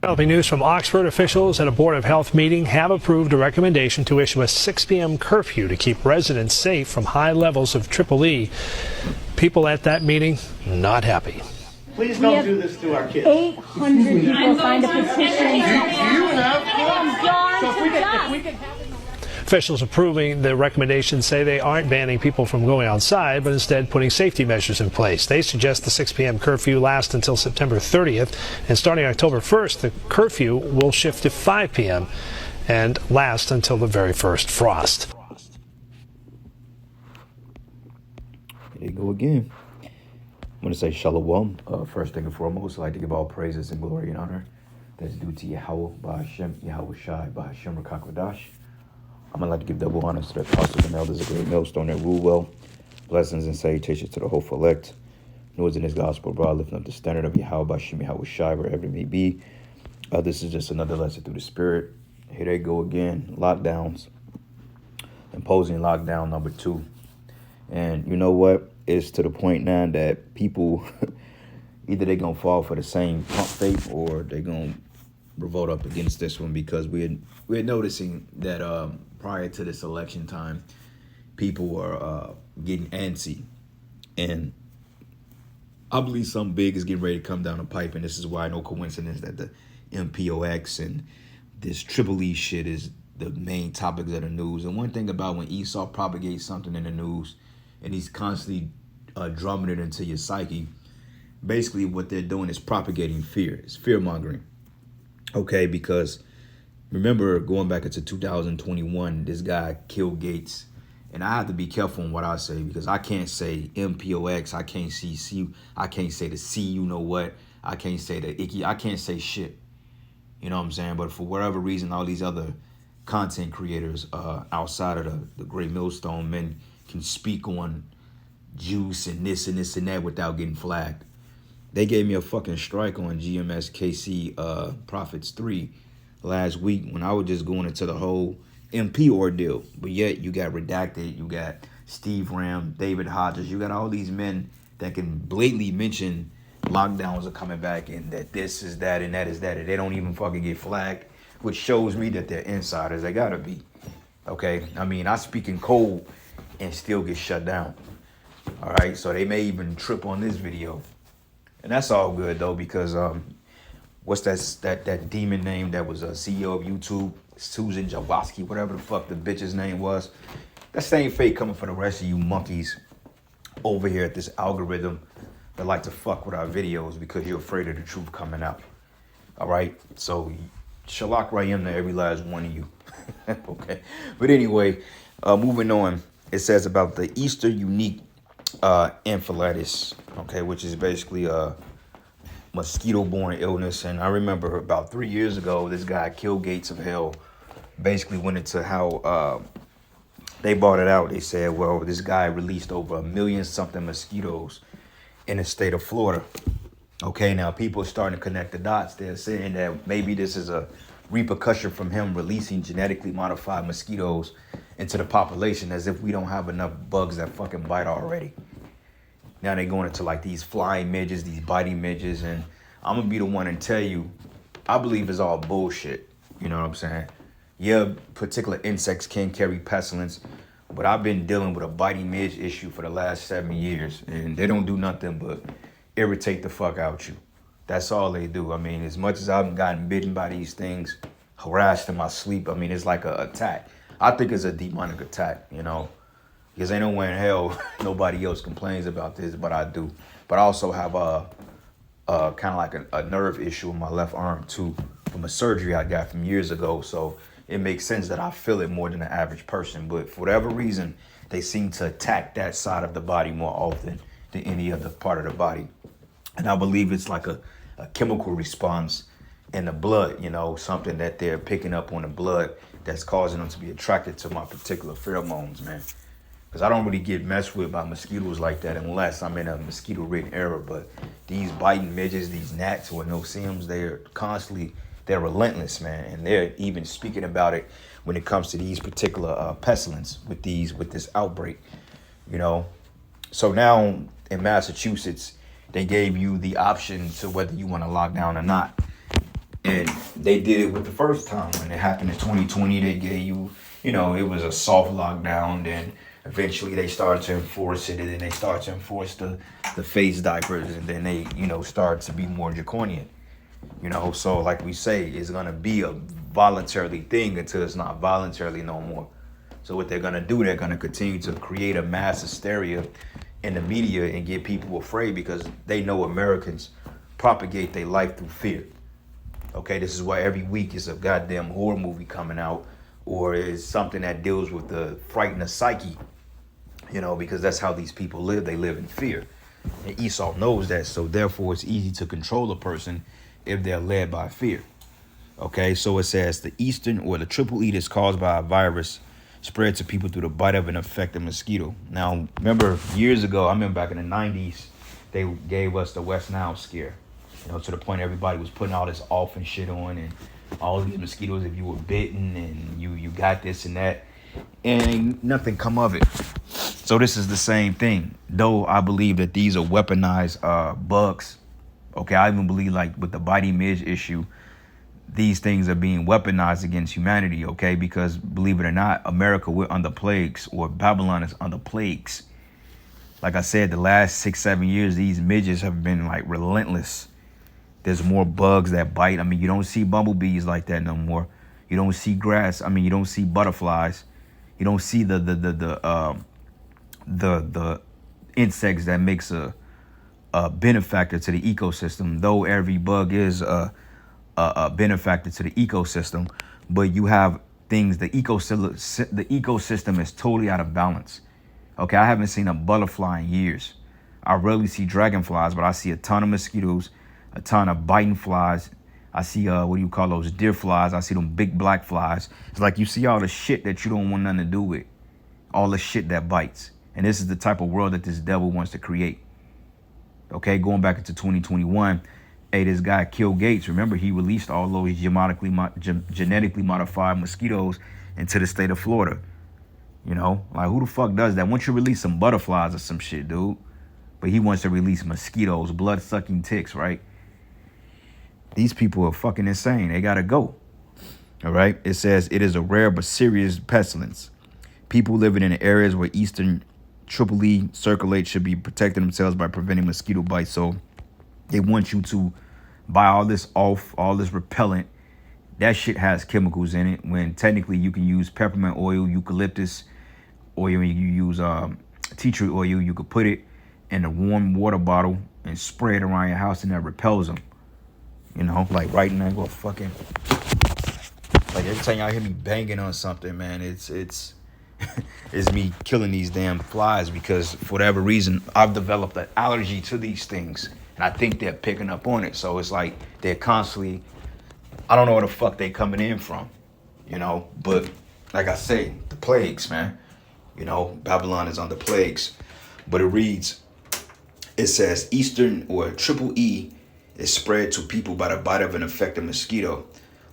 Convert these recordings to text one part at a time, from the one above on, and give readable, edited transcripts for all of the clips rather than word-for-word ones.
Developing news from Oxford. Officials at a Board of Health meeting have approved a recommendation to issue a 6 p.m. curfew to keep residents safe from high levels of Triple E. People at that meeting not happy. Please don't do this to our kids. 800 people signed a petition. Do you have Officials approving the recommendation say they aren't banning people from going outside, but instead putting safety measures in place. They suggest the 6 p.m. curfew last until September 30th, and starting October 1st, the curfew will shift to 5 p.m. and last until the very first frost. There you go again. I'm going to say shalom. First thing and foremost, I'd like to give all praises and glory and honor that's due to Yahweh, Ba'Hashem, Yahweh Shai, Ba'Hashem Rakakwadash. I'm going to like to give double honors to the apostles and elders, a great millstone that rule well. Blessings and salutations to the hopeful elect. Noise in his gospel, broad, lifting up the standard of Yahweh, Ba'Hashem, Yahweh Shai, wherever it may be. This is just another lesson through the Spirit. Here they go again. Lockdowns. Imposing lockdown number 2. And you know what? It's to the point now that people, either they're going to fall for the same pump fate or they're going to revolt up against this one, because we're noticing that prior to this election time, people were getting antsy. And I believe something big is getting ready to come down the pipe, and this is why no coincidence that the MPOX and this Triple E shit is the main topics of the news. And one thing about when Esau propagates something in the news, and he's constantly drumming it into your psyche, basically what they're doing is propagating fear. It's fear-mongering. Okay, because remember, going back into 2021, this guy killed Gates. And I have to be careful on what I say, because I can't say MPOX, I can't say the C, you know what, I can't say the icky, I can't say shit. You know what I'm saying? But for whatever reason, all these other content creators outside of the Great Millstone men can speak on juice and this and this and that without getting flagged. They gave me a fucking strike on GMSKC Prophets 3 last week when I was just going into the whole MP ordeal. But yet you got Redacted, you got Steve Ram, David Hodges, you got all these men that can blatantly mention lockdowns are coming back and that this is that and that is that, and they don't even fucking get flagged, which shows me that they're insiders. They gotta be. Okay? I mean, I speak in code and still get shut down. All right? So they may even trip on this video. And that's all good, though, because what's that demon name that was a CEO of YouTube? Susan Jawoski, whatever the fuck the bitch's name was. That same fate coming for the rest of you monkeys over here at this algorithm that like to fuck with our videos because you're afraid of the truth coming out. All right? So, Shalak Rayim to every last one of you. Okay? But anyway, moving on. It says about the Easter unique encephalitis, okay, which is basically a mosquito-borne illness. And I remember about 3 years ago, this guy, Kill Gates of Hell, basically went into how they brought it out. They said, well, this guy released over 1 million something mosquitoes in the state of Florida. Okay, now people are starting to connect the dots. They're saying that maybe this is a repercussion from him releasing genetically modified mosquitoes into the population, as if we don't have enough bugs that fucking bite already. Now they're going into like these flying midges, these biting midges, and I'm gonna be the one and tell you, I believe it's all bullshit. You know what I'm saying? Yeah, particular insects can carry pestilence, but I've been dealing with a biting midge issue for the last 7 years, and they don't do nothing but irritate the fuck out you. That's all they do. I mean, as much as I've gotten bitten by these things, harassed in my sleep, I mean, it's like an attack. I think it's a demonic attack, you know, because ain't nowhere in hell nobody else complains about this, but I do. But I also have a kind of like a nerve issue in my left arm too, from a surgery I got from years ago. So it makes sense that I feel it more than the average person. But for whatever reason, they seem to attack that side of the body more often than any other part of the body. And I believe it's like a chemical response in the blood, you know, something that they're picking up on the blood that's causing them to be attracted to my particular pheromones, man. Because I don't really get messed with by mosquitoes like that unless I'm in a mosquito-ridden era. But these biting midges, these gnats or no-see-ums, they're relentless, man. And they're even speaking about it when it comes to these particular pestilence with this outbreak, you know. So now in Massachusetts, they gave you the option to whether you want to lock down or not. And they did it with the first time when it happened in 2020. They gave you, it was a soft lockdown. Then eventually they started to enforce it, and then they started to enforce the face diapers, and then they, started to be more draconian. So like we say, it's gonna be a voluntarily thing until it's not voluntarily no more. So what they're gonna do, they're gonna continue to create a mass hysteria in the media and get people afraid, because they know Americans propagate their life through fear. Okay, this is why every week is a goddamn horror movie coming out, or is something that deals with the frighten the psyche, because that's how these people live. They live in fear. And Esau knows that, so therefore it's easy to control a person if they're led by fear. Okay, so it says the Eastern or the triple E is caused by a virus spread to people through the bite of an infected mosquito. Now, remember years ago, I remember back in the 90s, they gave us the West Nile scare. To the point everybody was putting all this off and shit on, and all these mosquitoes, if you were bitten and you got this and that, and ain't nothing come of it. So this is the same thing, though I believe that these are weaponized bugs. Okay, I even believe like with the biting midge issue, these things are being weaponized against humanity, okay? Because believe it or not, America, we're under plagues, or Babylon is under plagues. Like I said, the last 6-7 years, these midges have been like relentless. There's more bugs that bite. I mean, you don't see bumblebees like that no more. You don't see grass. I mean, you don't see butterflies. You don't see the insects that makes a benefactor to the ecosystem. Though every bug is a benefactor to the ecosystem, but you have things. The ecosystem is totally out of balance. Okay, I haven't seen a butterfly in years. I rarely see dragonflies, but I see a ton of mosquitoes, a ton of biting flies. I see what do you call those, deer flies. I see them big black flies. It's like you see all the shit that you don't want nothing to do with, all the shit that bites. And this is the type of world that this devil wants to create. Okay, going back into 2021, hey, this guy Bill Gates, remember he released all those genetically modified mosquitoes into the state of Florida. Like who the fuck does that? Once you release some butterflies or some shit, dude. But he wants to release mosquitoes, blood-sucking ticks, right? These people are fucking insane. They gotta go. All right? It says it is a rare but serious pestilence. People living in areas where Eastern Triple E circulates should be protecting themselves by preventing mosquito bites. So they want you to buy all this repellent. That shit has chemicals in it, when technically you can use peppermint oil, eucalyptus oil, and you use tea tree oil. You could put it in a warm water bottle and spray it around your house, and that repels them. Like right now, go fucking. Like every time y'all hear me banging on something, man, it's it's me killing these damn flies, because for whatever reason I've developed an allergy to these things, and I think they're picking up on it. So it's like they're constantly. I don't know where the fuck they coming in from, but like I say, the plagues, man, Babylon is under plagues. But it says Eastern or triple E is spread to people by the bite of an infected mosquito.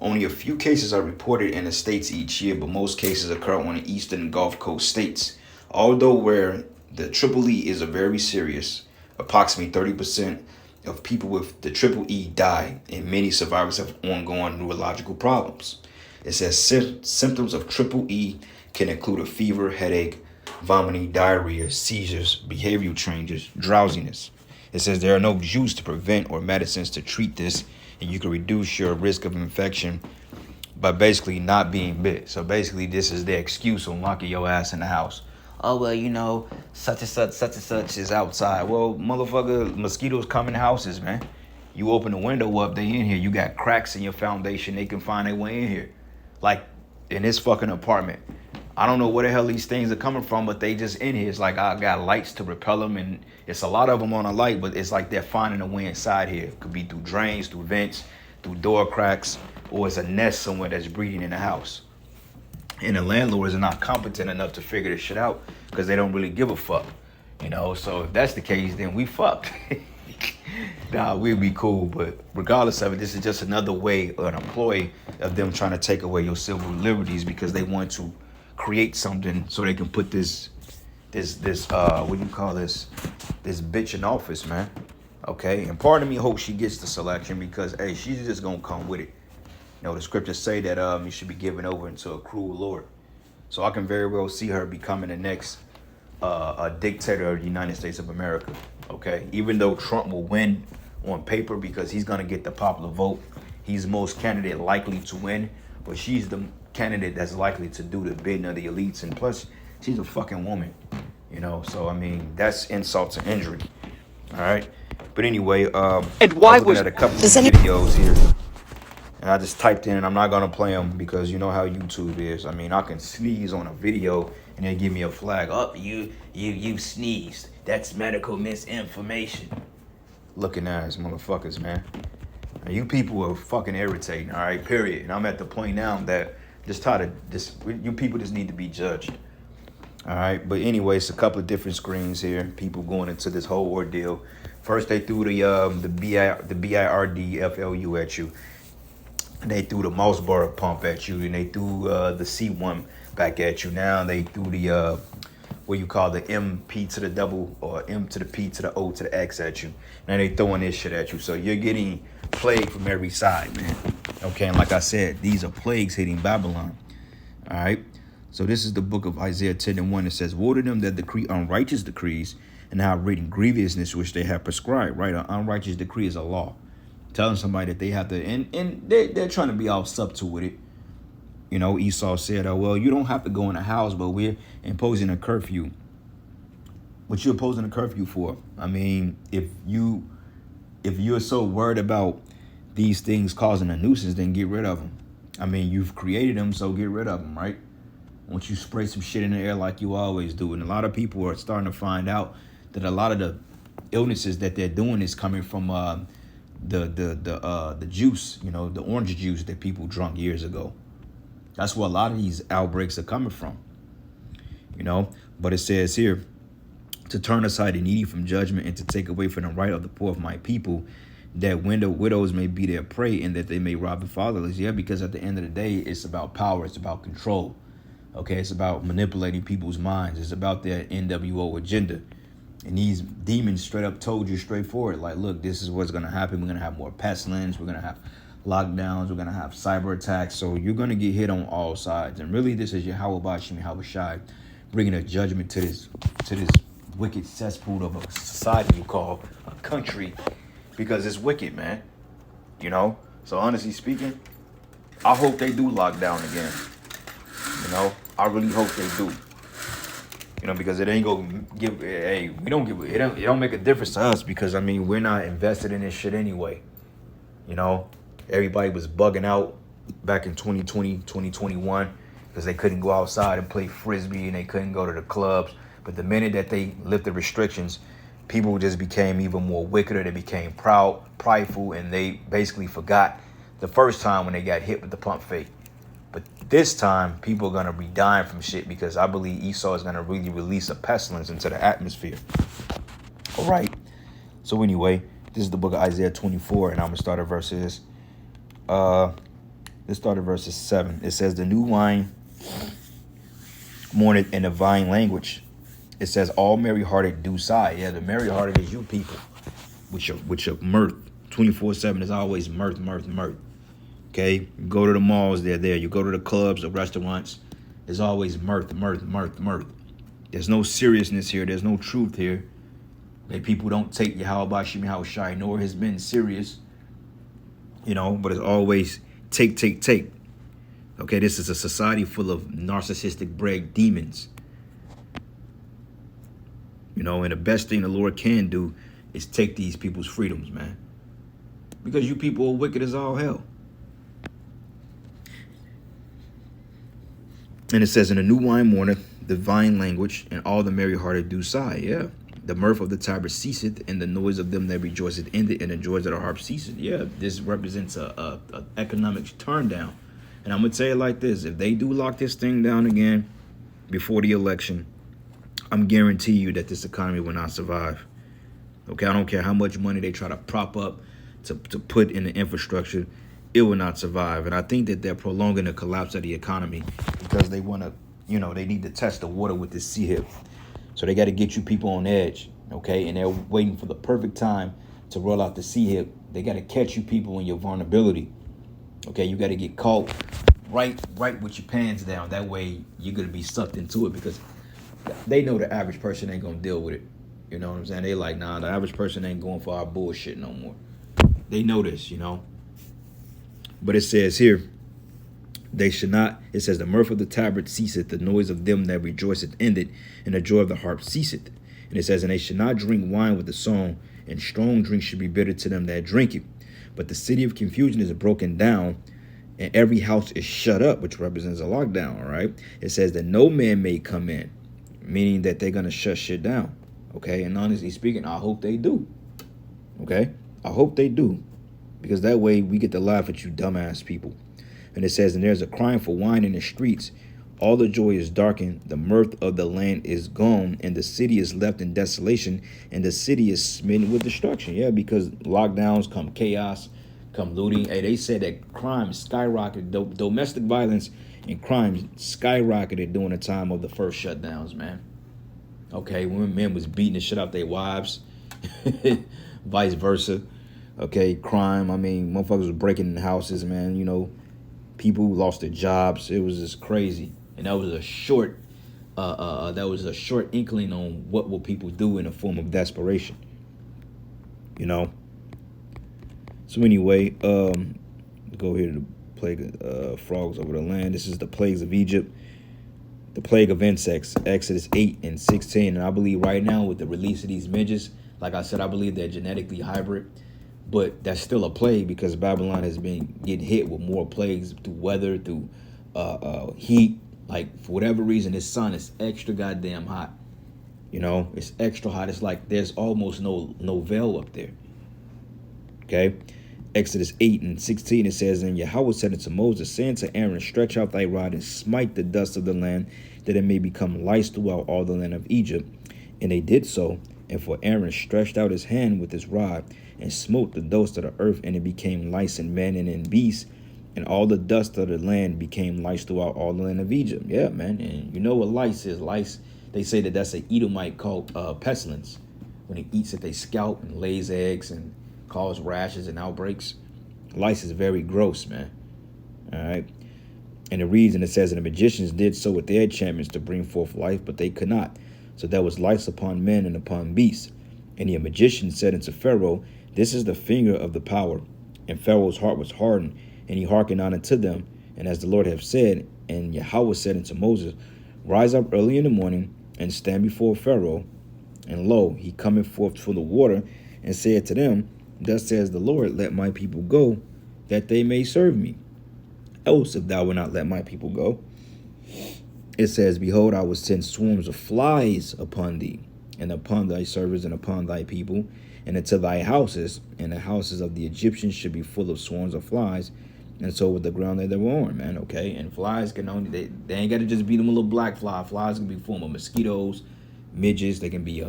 Only a few cases are reported in the states each year, but most cases occur on the eastern Gulf Coast states. Although where the triple E is a very serious, approximately 30% of people with the triple E die, and many survivors have ongoing neurological problems. It says symptoms of triple E can include a fever, headache, vomiting, diarrhea, seizures, behavioral changes, drowsiness. It says there are no juice to prevent or medicines to treat this, and you can reduce your risk of infection by basically not being bit. So basically this is the excuse on locking your ass in the house. Oh, well, such and such is outside. Well, motherfucker, mosquitoes come in houses, man. You open the window up, they in here. You got cracks in your foundation, they can find their way in here. Like in this fucking apartment. I don't know where the hell these things are coming from, but they just in here. It's like I got lights to repel them, and it's a lot of them on a light, but it's like they're finding a way inside here. It could be through drains, through vents, through door cracks, or it's a nest somewhere that's breeding in the house. And the landlords are not competent enough to figure this shit out, because they don't really give a fuck. So if that's the case, then we fucked. Nah, we'll be cool, but regardless of it, this is just another way, an employee of them trying to take away your civil liberties, because they want to create something so they can put this what do you call this bitch in office, man. Okay, and part of me hopes she gets the selection because, hey, she's just gonna come with it. You know, the scriptures say that you should be given over into a cruel Lord. So I can very well see her becoming the next a dictator of the United States of America. Okay, even though Trump will win on paper because he's gonna get the popular vote, he's the most candidate likely to win, but she's the candidate that's likely to do the bidding of the elites, and plus, she's a fucking woman. You know, so I mean, that's insult to injury. All right, but anyway, and why I was looking at a couple of videos here. And I just typed in, and I'm not gonna play them because you know how YouTube is. I mean, I can sneeze on a video and they give me a flag. Oh, you sneezed. That's medical misinformation. Looking ass motherfuckers, man. And you people are fucking irritating. All right, period. And I'm at the point now that you people just need to be judged. All right, but anyway, it's a couple of different screens here. People going into this whole ordeal. First, they threw the BIRDFLU at you. They threw the Mossborough pump at you, and they threw the C1 back at you. Now they threw the what you call the MP to the double or M to the P to the O to the X at you. Now they throwing this shit at you. So you're getting plague from every side, man. Okay, and like I said, these are plagues hitting Babylon. All right. So this is the book of Isaiah 10:1. It says, "Woe to them that decree unrighteous decrees and have written grievousness which they have prescribed." Right, an unrighteous decree is a law. Telling somebody that they have to, and they're trying to be all subtle with it. You know, Esau said, "Oh well, you don't have to go in the house, but we're imposing a curfew." What you imposing a curfew for? I mean, if you're so worried about these things causing a nuisance, then get rid of them. I mean, you've created them, so get rid of them, right? Once you spray some shit in the air like you always do, and a lot of people are starting to find out that a lot of the illnesses that they're doing is coming from the juice, you know, the orange juice that people drunk years ago. That's where a lot of these outbreaks are coming from, you know. But it says here, to turn aside the needy from judgment and to take away from the right of the poor of my people, that when the widows may be their prey and that they may rob the fatherless. Yeah, because at the end of the day, it's about power. It's about control. Okay, it's about manipulating people's minds. It's about their NWO agenda. And these demons straight up told you straightforward, like, look, this is what's going to happen. We're going to have more pestilence. We're going to have lockdowns. We're going to have cyber attacks. So you're going to get hit on all sides. And really, this is Yahweh Bashim Yahweh Shai bringing a judgment to this wicked cesspool of a society you call a country, because it's wicked, man. You know? So honestly speaking, I hope they do lock down again. You know? I really hope they do. You know, because it ain't gonna give. Hey, we don't give. It don't make a difference to us because I mean we're not invested in this shit anyway. You know, everybody was bugging out back in 2020, 2021 because they couldn't go outside and play frisbee and they couldn't go to the clubs. But the minute that they lifted restrictions, people just became even more wickeder. They became prideful, and they basically forgot the first time when they got hit with the pump fake. But this time, people are going to be dying from shit because I believe Esau is going to really release a pestilence into the atmosphere. All right. So anyway, this is the book of Isaiah 24, and I'm going to start at verses, let's start at verses 7. It says, the new wine mourneth in the vine language. It says, all merry-hearted do sigh. Yeah, the merry-hearted is you people with your mirth. 24/7 is always mirth. Okay, you go to the malls, they're there. You go to the clubs, the restaurants, there's always mirth. There's no seriousness here. There's no truth here. Okay, people don't take Yahweh Bashim Yahweh Shai, nor has been serious. You know, but it's always take. Okay, this is a society full of narcissistic bred demons. You know, and the best thing the Lord can do is take these people's freedoms, man. Because you people are wicked as all hell. And it says, in the new wine mourneth the vine language, and all the merry-hearted do sigh. Yeah. The mirth of the Tiber ceaseth, and the noise of them that rejoiceth in it, and the joys of the harp ceaseth. Yeah, this represents a economic turn down. And I'm going to tell you like this. If they do lock this thing down again before the election, I'm guarantee you that this economy will not survive. Okay, I don't care how much money they try to prop up to put in the infrastructure. It will not survive. And I think that they're prolonging the collapse of the economy because they want to, you know, they need to test the water with this sea hip. So they got to get you people on edge, okay? And they're waiting for the perfect time to roll out the C-hip. They got to catch you people in your vulnerability. Okay, you got to get caught right with your pants down. That way you're going to be sucked into it, because they know the average person ain't going to deal with it. You know what I'm saying? They like, nah, the average person ain't going for our bullshit no more. They know this, you know. But it says here, they should not, it says, the mirth of the tabret ceaseth, the noise of them that rejoiceth ended, and the joy of the harp ceaseth. And it says, and they should not drink wine with the song, and strong drink should be bitter to them that drink it. But the city of confusion is broken down, and every house is shut up, which represents a lockdown, all right? It says that no man may come in, meaning that they're going to shut shit down, okay? And honestly speaking, I hope they do, okay? I hope they do, because that way we get to laugh at you dumbass people. And it says, and there's a crying for wine in the streets. All the joy is darkened. The mirth of the land is gone. And the city is left in desolation. And the city is smitten with destruction. Yeah, because lockdowns come chaos, come looting. Hey, they said that crime skyrocketed. Domestic violence and crime skyrocketed during the time of the first shutdowns, man. Okay, when men was beating the shit out their wives. Vice versa. Okay, crime. I mean, motherfuckers was breaking in houses, man, you know. People who lost their jobs. It was just crazy. And that was a short inkling on what will people do in a form of desperation. You know. So anyway, go here to the plague frogs over the land. This is the plagues of Egypt. The plague of insects, Exodus 8 and 16. And I believe right now with the release of these midges, like I said, I believe they're genetically hybrid. But that's still a plague, because Babylon has been getting hit with more plagues through weather, through heat. Like, for whatever reason, this sun is extra goddamn hot. You know, it's extra hot. It's like there's almost no veil up there. Okay? Exodus 8 and 16, it says, and Yahweh said unto Moses, say unto Aaron, stretch out thy rod and smite the dust of the land, that it may become lice throughout all the land of Egypt. And they did so. And for Aaron stretched out his hand with his rod, and smote the dust of the earth, and it became lice in man and in beasts, and all the dust of the land became lice throughout all the land of Egypt. Yeah, man. And you know what lice is? Lice, they say that that's an Edomite called pestilence. When it eats at their scalp and lays eggs and cause rashes and outbreaks. Lice is very gross, man. All right. And the reason it says, and the magicians did so with their enchantments to bring forth life, but they could not. So there was lice upon men and upon beasts. And the magician said unto Pharaoh, this is the finger of the power. And Pharaoh's heart was hardened, and he hearkened not unto them. And as the Lord hath said, and Yahweh said unto Moses, rise up early in the morning, and stand before Pharaoh. And lo, he cometh forth from the water, and said to them, thus says the Lord, let my people go, that they may serve me. Else, if thou wilt not let my people go, it says, behold, I will send swarms of flies upon thee, and upon thy servants, and upon thy people, and into thy houses, and the houses of the Egyptians should be full of swarms of flies, and so with the ground that they were on, man, okay? And flies can only, they ain't got to just be them little black fly. Flies can be form of mosquitoes, midges. They can be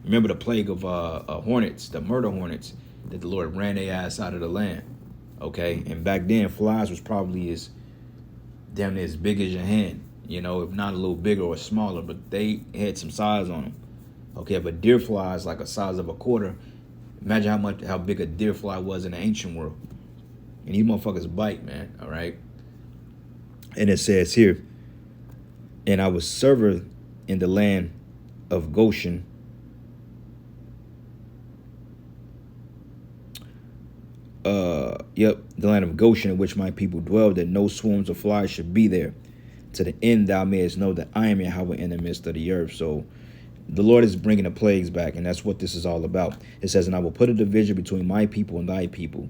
remember the plague of hornets, the murder hornets, that the Lord ran their ass out of the land, okay? And back then, flies was probably damn near as big as your hand, you know, if not a little bigger or smaller, but they had some size on them. Okay, if a deer fly is like a size of a quarter, imagine how big a deer fly was in the ancient world. And these motherfuckers bite, man, all right? And it says here, and I was server in the land of Goshen. The land of Goshen in which my people dwell, that no swarms of flies should be there, to the end thou mayest know that I am Yahweh in the midst of the earth. So the Lord is bringing the plagues back, and that's what this is all about. It says, and I will put a division between my people and thy people.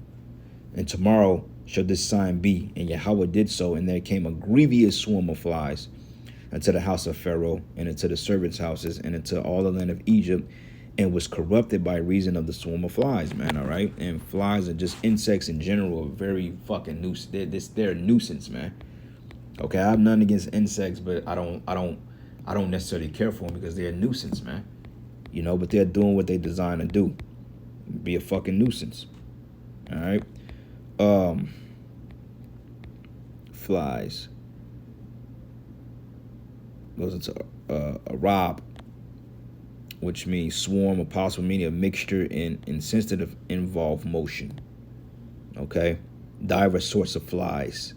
And tomorrow shall this sign be. And Yahweh did so, and there came a grievous swarm of flies unto the house of Pharaoh, and into the servants' houses, and into all the land of Egypt, and was corrupted by reason of the swarm of flies, man, all right? And flies are just insects in general, are very fucking they're a nuisance, man. Okay, I have nothing against insects, but I don't necessarily care for them because they're a nuisance, man. You know, but they're doing what they designed to do. Be a fucking nuisance. All right. Flies. Goes into a rob. which means swarm, or possible meaning a mixture in insensitive involved motion. Okay, diverse sorts of flies.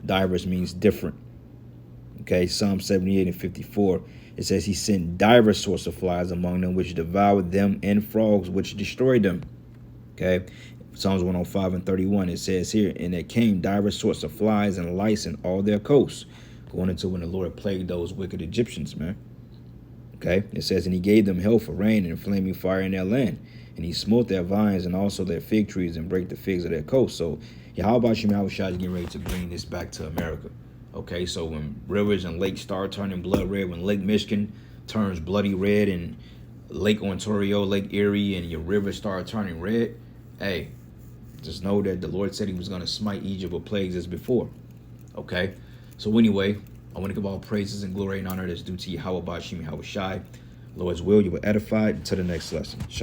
Diverse means different. Okay, Psalm 78 and 54, it says he sent diverse sorts of flies among them, which devoured them, and frogs, which destroyed them. Okay, Psalms 105 and 31, it says here, and there came diverse sorts of flies and lice in all their coasts, going into when the Lord plagued those wicked Egyptians, man. Okay, it says, and he gave them hell for rain and flaming fire in their land, and he smote their vines and also their fig trees and brake the figs of their coast. So Yahweh Shem Yahweh Shai is getting ready to bring this back to America. Okay, so when rivers and lakes start turning blood red, when Lake Michigan turns bloody red, and Lake Ontario, Lake Erie, and your rivers start turning red, hey, just know that the Lord said he was going to smite Egypt with plagues as before. Okay, so anyway, I want to give all praises and glory and honor that's due to Yahweh Shem Yahweh Shai. Lord's will, you will edify. Until the next lesson.